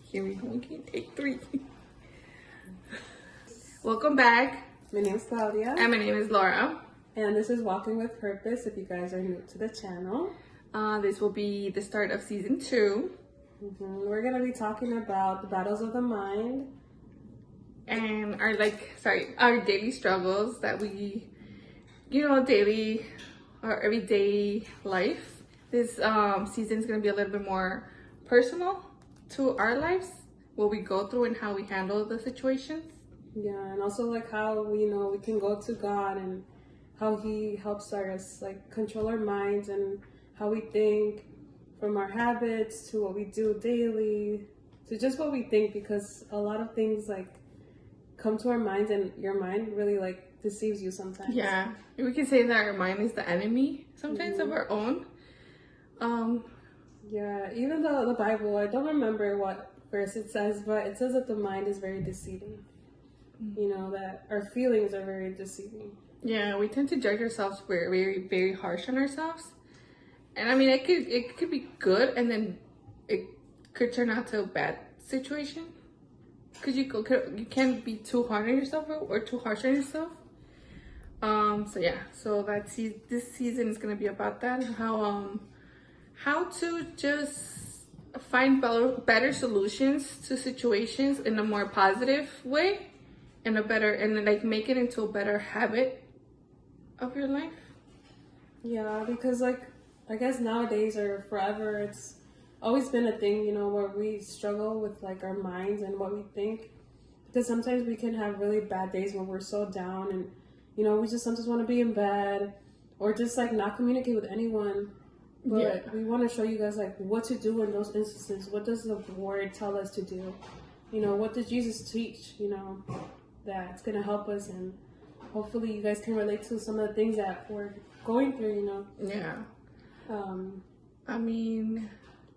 Here we go again, take 3. Welcome back. My name is Claudia. And my name is Laura. And this is Walking with Purpose if you guys are new to the channel. This will be the start of season 2. We're going to be talking about the battles of the mind. And our daily struggles that we, daily or everyday life. This season is going to be a little bit more personal to our lives, what we go through and how we handle the situations. Yeah, and also like how we can go to God and how He helps us like control our minds and how we think, from our habits to what we do daily to just what we think, because a lot of things like come to our minds and your mind really like deceives you sometimes. Yeah, we can say that our mind is the enemy sometimes of our own. Yeah, even though the Bible, I don't remember what verse it says, but it says that the mind is very deceiving. That our feelings are very deceiving. Yeah, we tend to judge ourselves very, very harsh on ourselves. And I mean, it could be good, and then it could turn out to a bad situation. Because you can't be too hard on yourself or too harsh on yourself. So this season is gonna be about that. How to just find better solutions to situations in a more positive way, and make it into a better habit of your life. Yeah, because I guess nowadays or forever, it's always been a thing, where we struggle with like our minds and what we think, because sometimes we can have really bad days when we're so down and we just sometimes want to be in bed or just like not communicate with anyone. But we want to show you guys like what to do in those instances. What does the word tell us to do? What does Jesus teach? That's gonna help us, and hopefully you guys can relate to some of the things that we're going through. Yeah. I mean,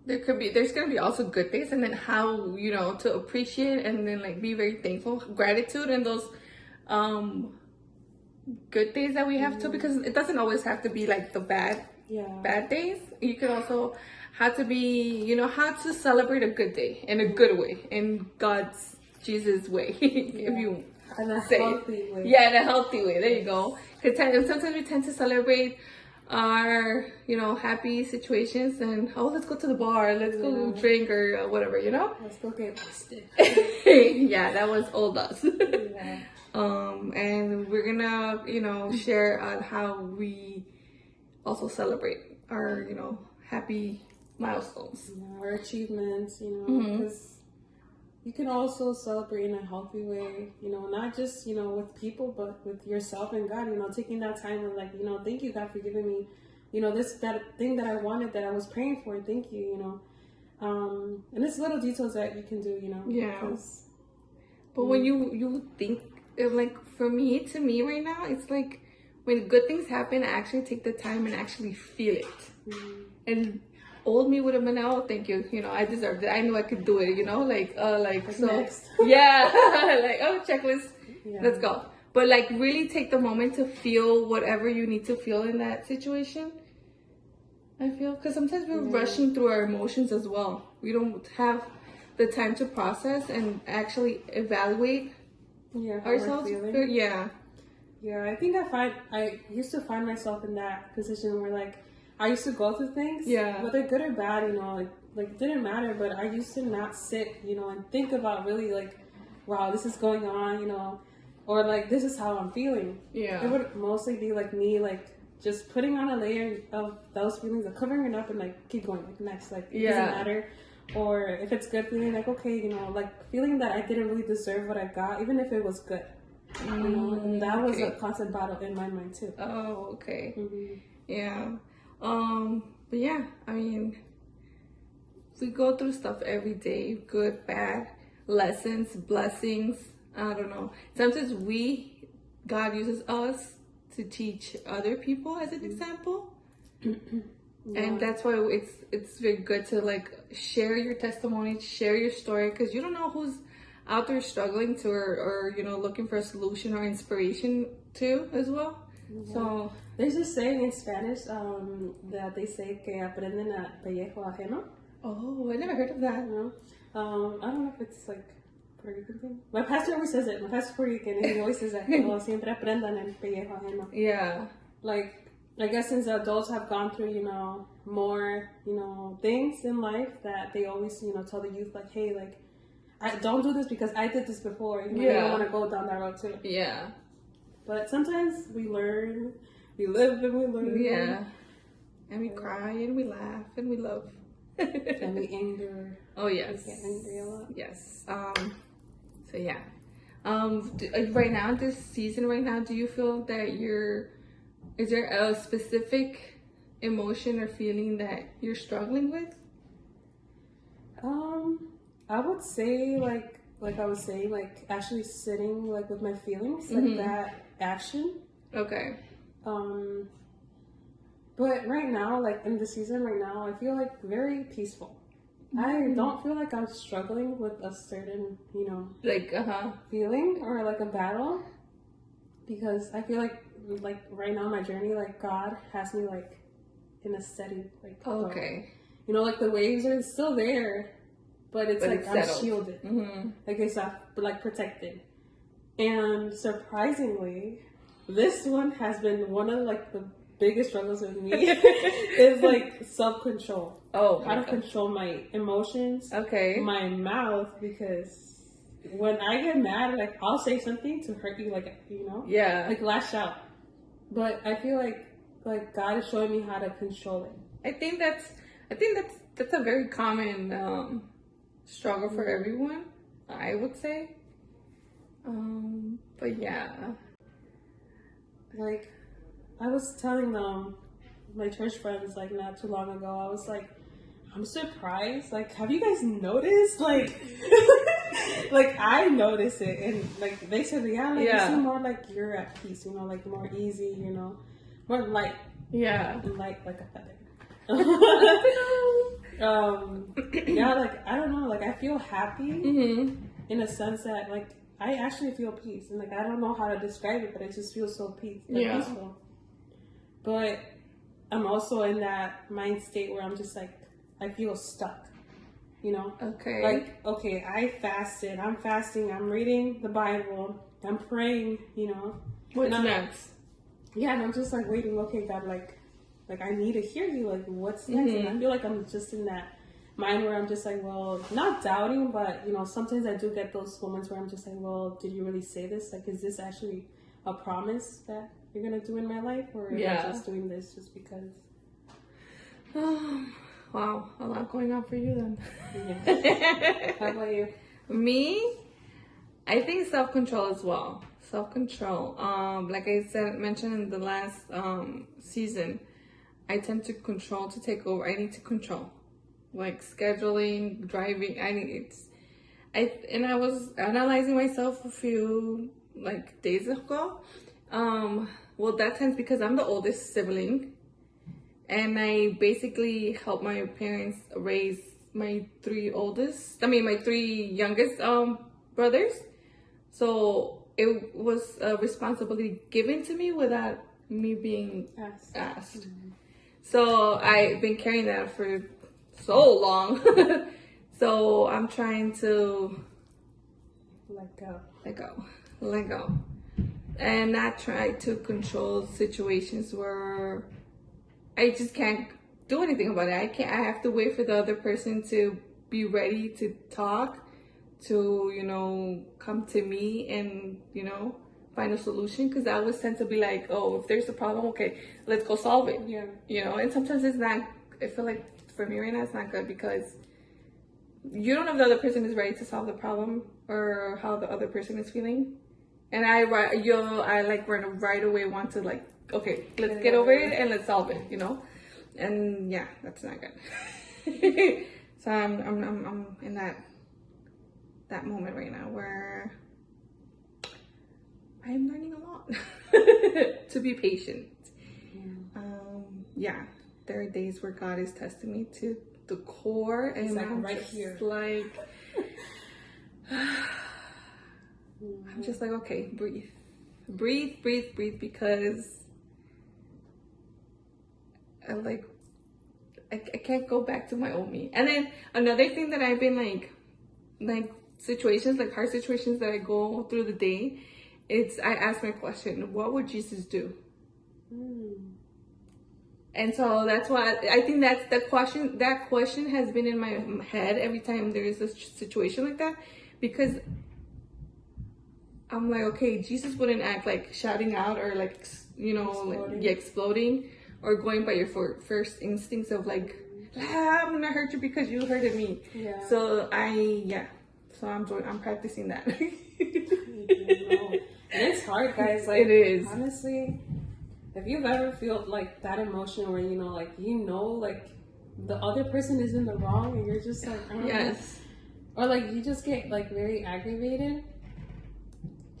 there's gonna be also good days, and then how to appreciate and then like be very thankful, gratitude in those good days that we have too, because it doesn't always have to be like the bad days. You can also have to be how to celebrate a good day in a good way, in God's Jesus way. If you in a say healthy way. Yeah, in a healthy way. There you go. Because sometimes we tend to celebrate our happy situations and let's go to the bar, let's go drink or whatever, Let's go get wasted. Yeah, that was old us. And we're gonna share on how we also celebrate our happy milestones, our achievements, because you can also celebrate in a healthy way, not just with people, but with yourself and God. Taking that time and like thank you, God, for giving me that thing that I wanted, that I was praying for. Thank you. And it's little details that you can do, but when you think like, to me right now, it's like when good things happen, I actually take the time and actually feel it. And old me would have been, oh, thank you, I deserved it, I knew I could do it, so next. Yeah. Like, oh, checklist, let's go. But like really take the moment to feel whatever you need to feel in that situation, I feel, because sometimes we're rushing through our emotions as well. We don't have the time to process and actually evaluate ourselves. I think I used to find myself in that position where like I used to go through things, whether good or bad, like it didn't matter, but I used to not sit, and think about really like, wow, this is going on, or like, this is how I'm feeling. It would mostly be like me, like just putting on a layer of those feelings, like covering it up and like keep going, like next, like it doesn't matter. Or if it's good, feeling like, okay, like feeling that I didn't really deserve what I got, even if it was good. And that was a constant battle in my mind too. Oh, okay. Yeah. But yeah, I mean, we go through stuff every day, good, bad, lessons, blessings. I don't know. Sometimes God uses us to teach other people as an example. And that's why it's very good to like share your testimony, share your story, because you don't know who's out there struggling to or looking for a solution or inspiration too as well. So there's this saying in Spanish that they say que aprenden a pellejo ajeno. Oh, I never heard of that. I don't know if it's like Puerto Rican thing. My pastor always says it. My pastor's Puerto Rican, and he always says that. Oh, siempre aprendan el pellejo ajeno. Yeah. Like, I guess since adults have gone through, more, things in life that they always, tell the youth, like, hey, like, I don't do this because I did this before. You don't want to go down that road too. Yeah. But sometimes we learn, we live and we learn. Yeah. And we cry and we laugh and we love. And we anger. Oh, yes. We get angry a lot. Yes. So, yeah. Right now, this season right now, do you feel that is there a specific emotion or feeling that you're struggling with? I would say like I was saying, like actually sitting like with my feelings, like that action. Okay. But right now, like in the season right now, I feel like very peaceful. I don't feel like I'm struggling with a certain, like feeling or like a battle, because I feel like right now my journey, like God has me like in a steady okay. Like the waves are still there, but it's like I'm shielded, like it's like protected. And surprisingly, this one has been one of like the biggest struggles with me is like self-control. Oh, how to control my emotions, my mouth, because when I get mad, like I'll say something to hurt you, like like lash out. But I feel like God is showing me how to control it. I think that's a very common struggle for everyone, I would say. But yeah, like I was telling my church friends like not too long ago, I was like, I'm surprised. Like, have you guys noticed? Like, like I notice it, and like they said, yeah, like you seem more like you're at peace, like more easy, more light. Yeah, light like a feather. Yeah, like I don't know, like I feel happy in a sense that like I actually feel peace, and like I don't know how to describe it, but it just feels so peaceful. But I'm also in that mind state where I'm just like, I feel stuck, Okay. Like, okay, I'm fasting, I'm reading the Bible, I'm praying, What's next? Yeah, and I'm just like waiting, okay, God, like I need to hear you, like what's next? And I feel like I'm just in that mind where I'm just like, well, not doubting, but sometimes I do get those moments where I'm just like, well, did you really say this? Like, is this actually a promise that you're gonna do in my life, or am I just doing this just because? Wow, a lot going on for you then. Yeah. How about you? Me, I think self-control as well. Self-control. Like I mentioned in the last season, I tend to take over. I need to control, like scheduling, driving. I was analyzing myself a few days ago. Well, that tends because I'm the oldest sibling, and I basically helped my parents raise my three youngest brothers. So it was a responsibility given to me without me being asked. So I've been carrying that for so long. So I'm trying to let go, and not try to control situations where I just can't do anything about it. I have to wait for the other person to be ready to talk, to come to me and find a solution, because I always tend to be like, oh, if there's a problem, okay, let's go solve it. And sometimes it's not. I feel like for me right now it's not good, because you don't know if the other person is ready to solve the problem or how the other person is feeling. And I right away want to okay, let's get over it and let's solve it, and yeah, that's not good. So I'm in that moment right now where I am learning a lot to be patient. Yeah, there are days where God is testing me to the core, and I'm right just here. I'm just like, okay, breathe, because I can't go back to my old me. And then another thing that I've been like situations, like hard situations that I go through the day, I ask my question, what would Jesus do? And so that's why I think that's the question. That question has been in my head every time there is a situation like that, because I'm like, okay, Jesus wouldn't act like shouting out or like, you know, exploding. Like exploding or going by your first instincts of like, I'm gonna hurt you because you hurted me. Yeah. So I'm practicing that. It's hard, guys. Like, it is. Honestly, if you've ever felt like that emotion where like the other person is in the wrong and you're just like, yes, or like you just get like very aggravated,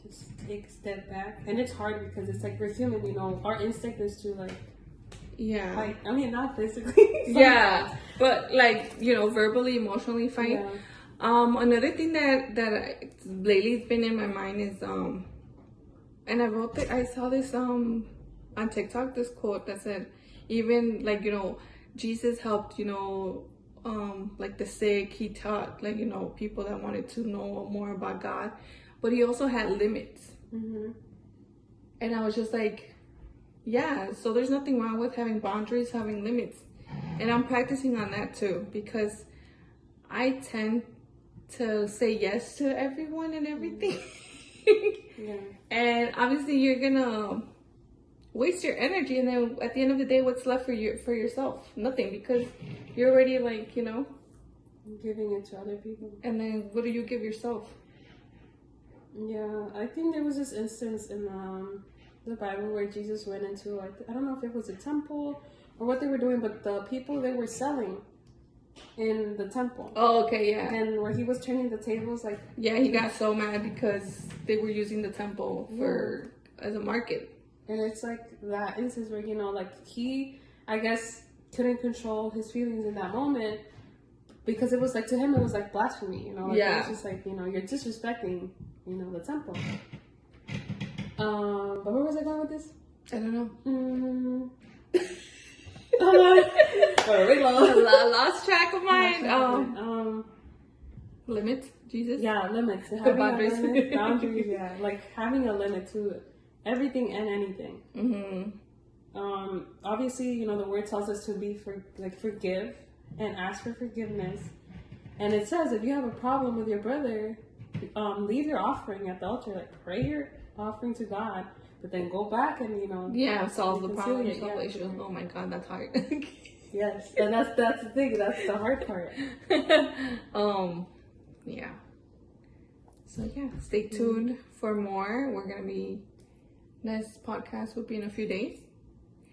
just take a step back. And it's hard because it's like we're human, you know, our instinct is to like, yeah, fight. I mean, not physically. Yeah, but like, you know, verbally, emotionally fight. Yeah. Another thing that lately has been in my mind is and I saw this on TikTok, this quote that said, even like, you know, Jesus helped, you know, like the sick. He taught, like, you know, people that wanted to know more about God, but he also had limits. Mm-hmm. And I was just like, yeah, so there's nothing wrong with having boundaries, having limits. And I'm practicing on that too, because I tend to say yes to everyone and everything. Yeah. And obviously you're gonna waste your energy, and then at the end of the day, what's left for yourself? Nothing, because you're already like, you know, giving it to other people. And then what do you give yourself? Yeah, I think there was this instance in the Bible where Jesus went into, I don't know if it was a temple or what they were doing, but the people they were selling in the temple. Oh, okay, yeah. And where he was turning the tables, like, yeah, he got so mad because they were using the temple as a market. And it's like that instance where, you know, like he, I guess, couldn't control his feelings in that moment, because it was like, to him it was like blasphemy, you know. Like, yeah. It was just like, you know, you're disrespecting, you know, the temple. But where was I going with this? I don't know. Lost track of mine. Limits, Jesus. Yeah, limits. Boundaries. Boundaries. Yeah, like having a limit to everything and anything. Mm-hmm. Obviously, you know, the word tells us to be forgive and ask for forgiveness. And it says if you have a problem with your brother, leave your offering at the altar, like pray your offering to God, but then go back and, you know, solve the problem. Oh my God, that's hard. Yes, and that's the thing. That's the hard part. Yeah. So yeah, stay tuned for more. We're gonna be, next podcast will be in a few days.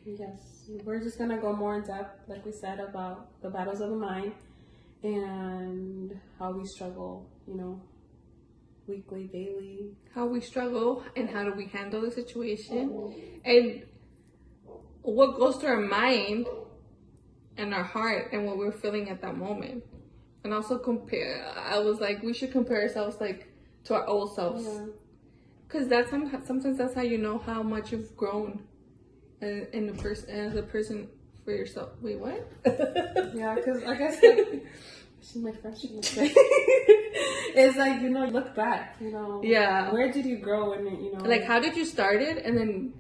Yes, we're just gonna go more in depth, like we said, about the battles of the mind and how we struggle, you know, weekly, daily. How we struggle and how do we handle the situation, and what goes through our mind and our heart and what we're feeling at that moment. And also I was like, we should compare ourselves like to our old selves. Yeah. Because that's sometimes that's how you know how much you've grown in as a person for yourself. Wait, what? Yeah, because I guess like, she's my friend. It's like, you know, look back, you know. Yeah. Where did you grow, and, you know, like how did you start it, and then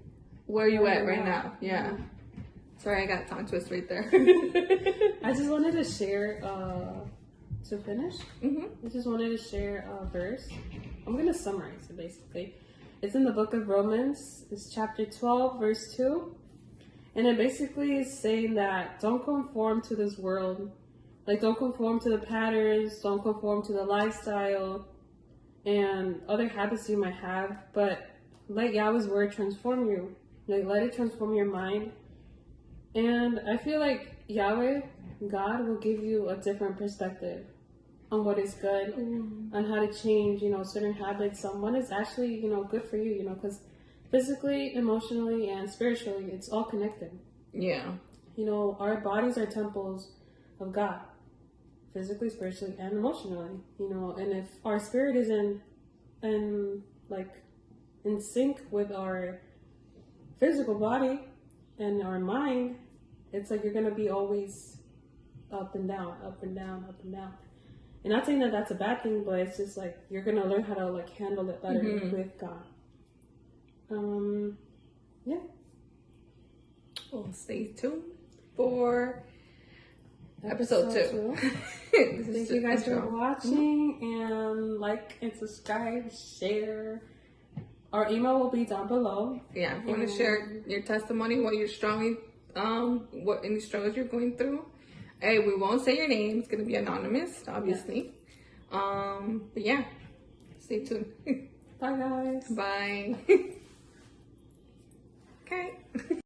where are you at right now? Yeah. Mm-hmm. Sorry, I got tongue twist right there. I just wanted to share, to finish, I just wanted to share a verse. I'm going to summarize it, basically. It's in the book of Romans. It's chapter 12, verse 2. And it basically is saying that don't conform to this world. Like, don't conform to the patterns. Don't conform to the lifestyle and other habits you might have. But let Yahweh's word transform you. Like, let it transform your mind. And I feel like Yahweh, God, will give you a different perspective on what is good, on how to change, you know, certain habits, on what is actually, you know, good for you, you know, because physically, emotionally, and spiritually, it's all connected. Yeah. You know, our bodies are temples of God, physically, spiritually, and emotionally, you know, and if our spirit is in sync with our physical body and our mind, it's like you're going to be always up and down, up and down, up and down. And not saying that that's a bad thing, but it's just like you're gonna learn how to like handle it better with God. Yeah. Well, stay tuned for episode 2. Thank you guys for watching, and like and subscribe, share. Our email will be down below. Yeah, if you want to share your testimony, what you're struggling, what any struggles you're going through. Hey, we won't say your name. It's gonna be anonymous, obviously. Yeah. But yeah, stay tuned. Bye, guys. Bye. Okay.